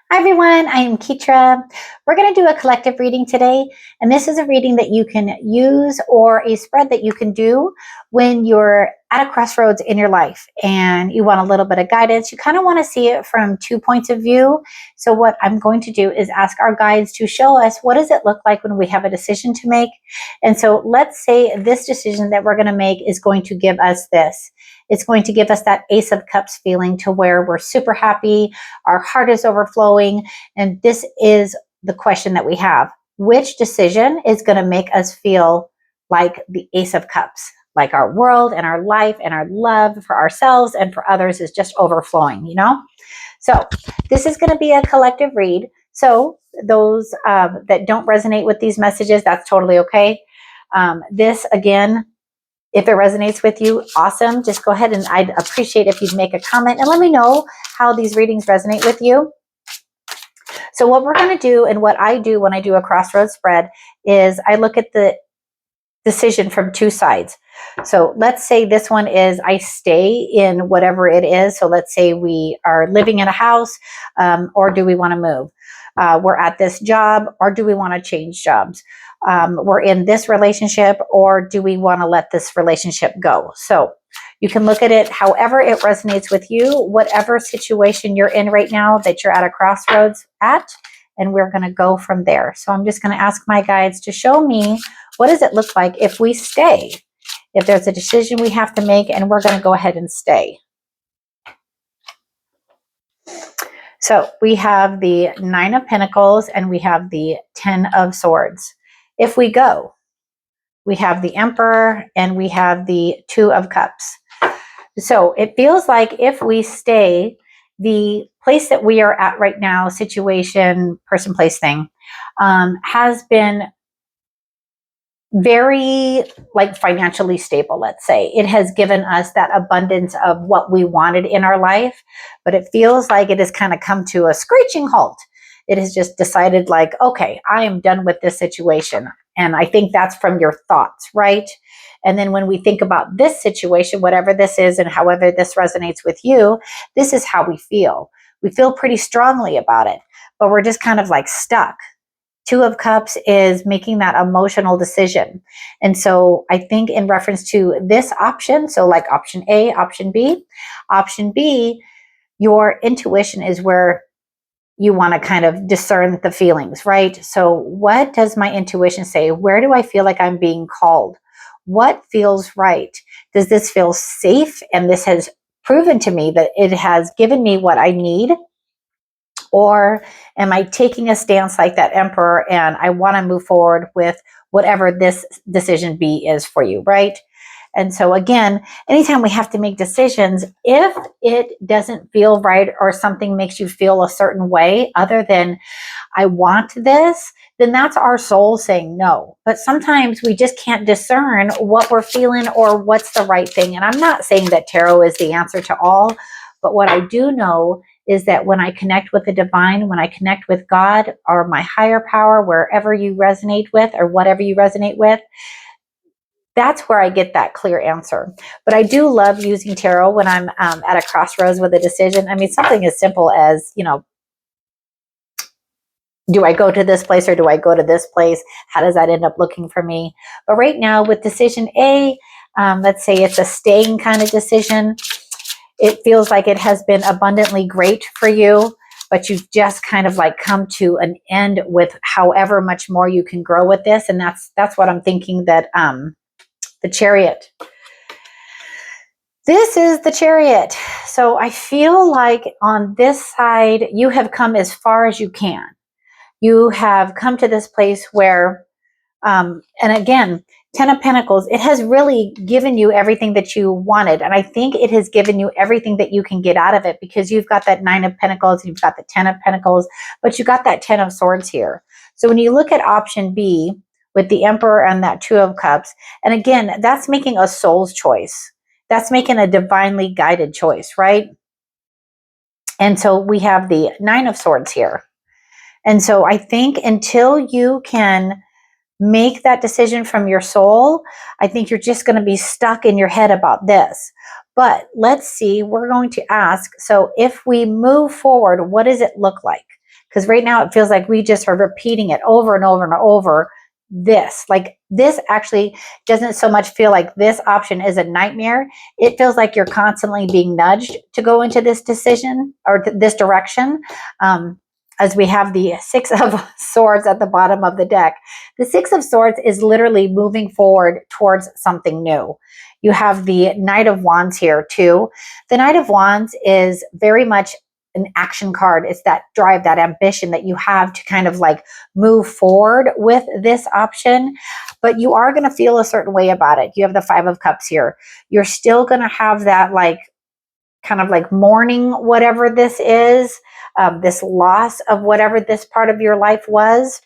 Hi everyone, I am Ketra. We're going to do a collective reading today, and this is a reading that you can use or a spread that you can do when you're at a crossroads in your life and you want a little bit of guidance. You kind of want to see it from 2 points of view. So what I'm going to do is ask our guides to show us what does it look like when we have a decision to make. And so let's say this decision that we're going to make is going to give us this. It's going to give us that Ace of Cups feeling to where we're super happy, our heart is overflowing, and this is the question that we have. Which decision is going to make us feel like the Ace of Cups? Like our world and our life and our love for ourselves and for others is just overflowing, you know? So this is going to be a collective read. So those that don't resonate with these messages, that's totally okay. This, again, if it resonates with you, awesome. Just go ahead, and I'd appreciate if you'd make a comment and let me know how these readings resonate with you. So what we're going to do, and what I do when I do a Crossroads spread, is I look at the decision from 2 sides. So let's say this one is I stay in whatever it is. So let's say we are living in a house, or do we want to move? We're at this job, or do we want to change jobs? We're in this relationship, or do we want to let this relationship go? So you can look at it however it resonates with you, whatever situation you're in right now that you're at a crossroads at, and we're going to go from there. So I'm just going to ask my guides to show me, what does it look like if we stay? If there's a decision we have to make, and we're going to go ahead and stay. So we have the 9 of Pentacles and we have the 10 of Swords. If we go, we have the Emperor and we have the 2 of Cups. So it feels like if we stay, the place that we are at right now, situation, person, place, thing, has been very financially stable, let's say. It has given us that abundance of what we wanted in our life, but it feels like it has kind of come to a screeching halt. It has just decided okay, I am done with this situation. And I think that's from your thoughts, right? And then when we think about this situation, whatever this is and however this resonates with you, this is how we feel. We feel pretty strongly about it, but we're just kind of stuck. 2 of Cups is making that emotional decision. And so I think in reference to this option, so like option A, option B, your intuition is where you want to kind of discern the feelings, right? So what does my intuition say? Where do I feel like I'm being called? What feels right? Does this feel safe? And this has proven to me that it has given me what I need. Or am I taking a stance like that Emperor and I want to move forward with whatever this decision B is for you, right? And so again, anytime we have to make decisions, if it doesn't feel right or something makes you feel a certain way other than I want this, then that's our soul saying no. But sometimes we just can't discern what we're feeling or what's the right thing. And I'm not saying that tarot is the answer to all, but what I do know is that when I connect with the divine, when I connect with God or my higher power, wherever you resonate with or whatever you resonate with, that's where I get that clear answer. But I do love using tarot when I'm at a crossroads with a decision. I mean, something as simple as, do I go to this place or do I go to this place? How does that end up looking for me? But right now with decision A, let's say it's a staying kind of decision. It feels like it has been abundantly great for you, but you've just kind of come to an end with however much more you can grow with this. And that's what I'm thinking that the Chariot. This is the Chariot. So I feel like on this side, you have come as far as you can. You have come to this place where, and again, 10 of Pentacles, it has really given you everything that you wanted. And I think it has given you everything that you can get out of it because you've got that 9 of Pentacles, you've got the 10 of Pentacles, but you got that 10 of Swords here. So when you look at option B with the Emperor and that 2 of Cups, and again, that's making a soul's choice. That's making a divinely guided choice, right? And so we have the 9 of Swords here. And so I think until you can make that decision from your soul, I think you're just going to be stuck in your head about this. But let's see, we're going to ask, so if we move forward, what does it look like? Because right now it feels like we just are repeating it over and over and over. This actually doesn't so much feel like this option is a nightmare. It feels like you're constantly being nudged to go into this decision or this direction. As we have the Six of Swords at the bottom of the deck. The Six of Swords is literally moving forward towards something new. You have the Knight of Wands here too. The Knight of Wands is very much an action card. It's that drive, that ambition that you have to kind of like move forward with this option, but you are going to feel a certain way about it. You have the Five of Cups here. You're still going to have that like kind of like mourning whatever this is, this loss of whatever this part of your life was.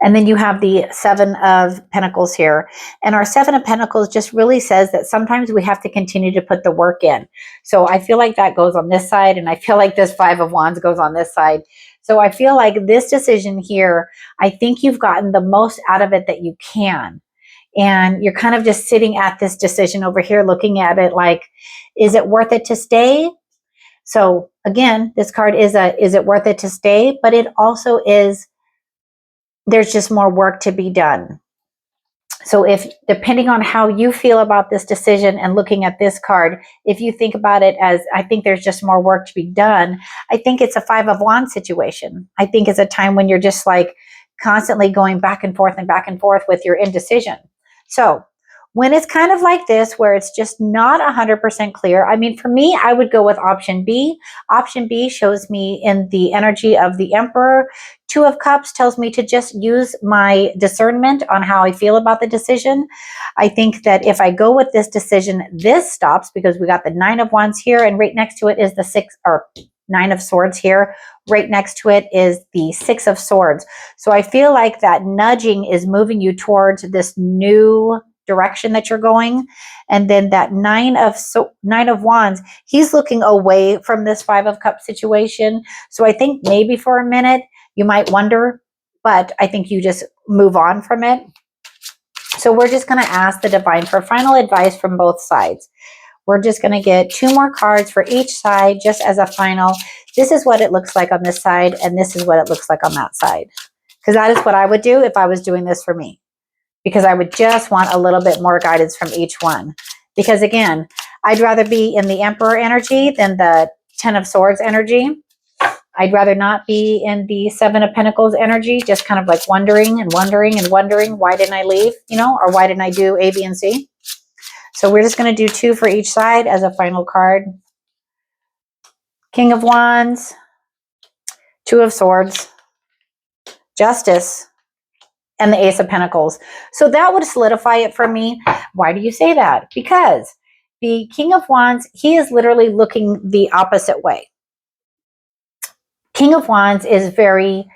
And then you have the Seven of Pentacles here. And our Seven of Pentacles just really says that sometimes we have to continue to put the work in. So I feel like that goes on this side, and I feel like this Five of Wands goes on this side. So I feel like this decision here, I think you've gotten the most out of it that you can. And you're kind of just sitting at this decision over here, looking at it like, is it worth it to stay? So again, this card is it worth it to stay? But it also is, there's just more work to be done. So if, depending on how you feel about this decision and looking at this card, if you think about it as, I think there's just more work to be done, I think it's a Five of Wands situation. I think it's a time when you're just like constantly going back and forth with your indecision. So when it's kind of like this, where it's just not 100% clear, I mean, for me, I would go with option B. Option B shows me in the energy of the Emperor. Two of Cups tells me to just use my discernment on how I feel about the decision. I think that if I go with this decision, this stops because we got the Nine of Wands here, and right next to it is the Nine of Swords here. Right next to it is the Six of Swords. So I feel like that nudging is moving you towards this new direction that you're going. And then that Nine of Wands, he's looking away from this Five of Cups situation. So I think maybe for a minute you might wonder, but I think you just move on from it. So we're just going to ask the divine for final advice from both sides. We're just going to get two more cards for each side, just as a final. This is what it looks like on this side, and this is what it looks like on that side. Because that is what I would do if I was doing this for me. Because I would just want a little bit more guidance from each one. Because again, I'd rather be in the Emperor energy than the Ten of Swords energy. I'd rather not be in the Seven of Pentacles energy, just kind of like wondering, why didn't I leave, or why didn't I do A, B, and C? So we're just going to do two for each side as a final card. King of Wands, Two of Swords, Justice, and the Ace of Pentacles. So that would solidify it for me. Why do you say that? Because the King of Wands, he is literally looking the opposite way. King of Wands is very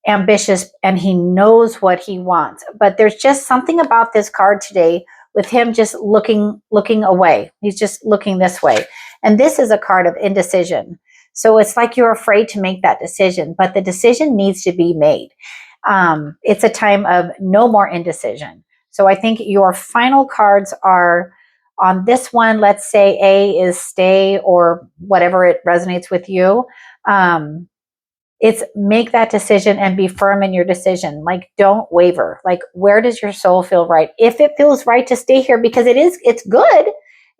ambitious and he knows what he wants. But there's just something about this card today with him just looking away. He's just looking this way. And this is a card of indecision. So it's like you're afraid to make that decision, but the decision needs to be made. It's a time of no more indecision. So I think your final cards are on this one. Let's say A is stay, or whatever it resonates with you. It's make that decision and be firm in your decision. Like, don't waver. Like, where does your soul feel right? If it feels right to stay here, because it's good.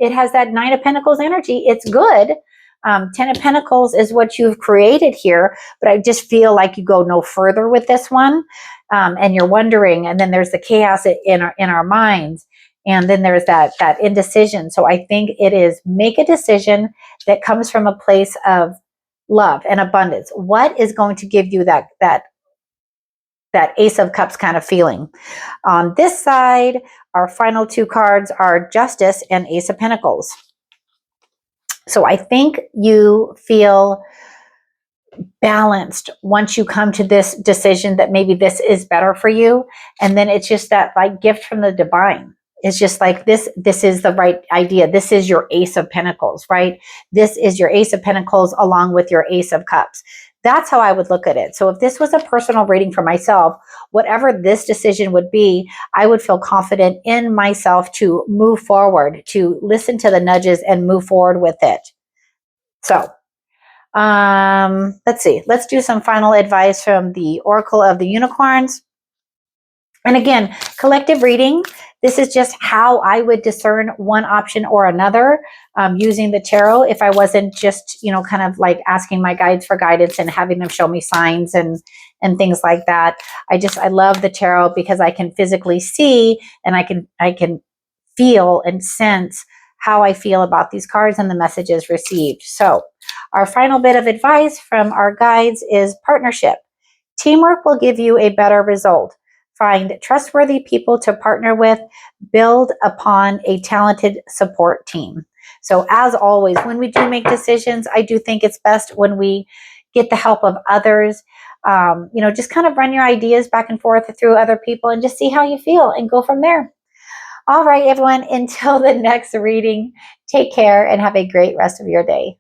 It has that Nine of Pentacles energy. It's good. Ten of Pentacles is what you've created here, but I just feel like you go no further with this one, and you're wondering, and then there's the chaos in our minds, and then there's that indecision. So I think it is make a decision that comes from a place of love and abundance. What is going to give you that Ace of Cups kind of feeling? On this side, our final two cards are Justice and Ace of Pentacles. So I think you feel balanced once you come to this decision that maybe this is better for you. And then it's just that like gift from the divine. It's just like this is the right idea. This is your Ace of Pentacles, right? This is your Ace of Pentacles along with your Ace of Cups. That's how I would look at it. So if this was a personal reading for myself, whatever this decision would be, I would feel confident in myself to move forward, to listen to the nudges and move forward with it. So let's see. Let's do some final advice from the Oracle of the Unicorns. And again, collective reading, this is just how I would discern one option or another using the tarot if I wasn't just, kind of like asking my guides for guidance and having them show me signs and things like that. I love the tarot because I can physically see and I can feel and sense how I feel about these cards and the messages received. So our final bit of advice from our guides is partnership. Teamwork will give you a better result. Find trustworthy people to partner with. Build upon a talented support team. So as always, when we do make decisions, I do think it's best when we get the help of others. Just kind of run your ideas back and forth through other people and just see how you feel and go from there. All right, everyone, until the next reading, take care and have a great rest of your day.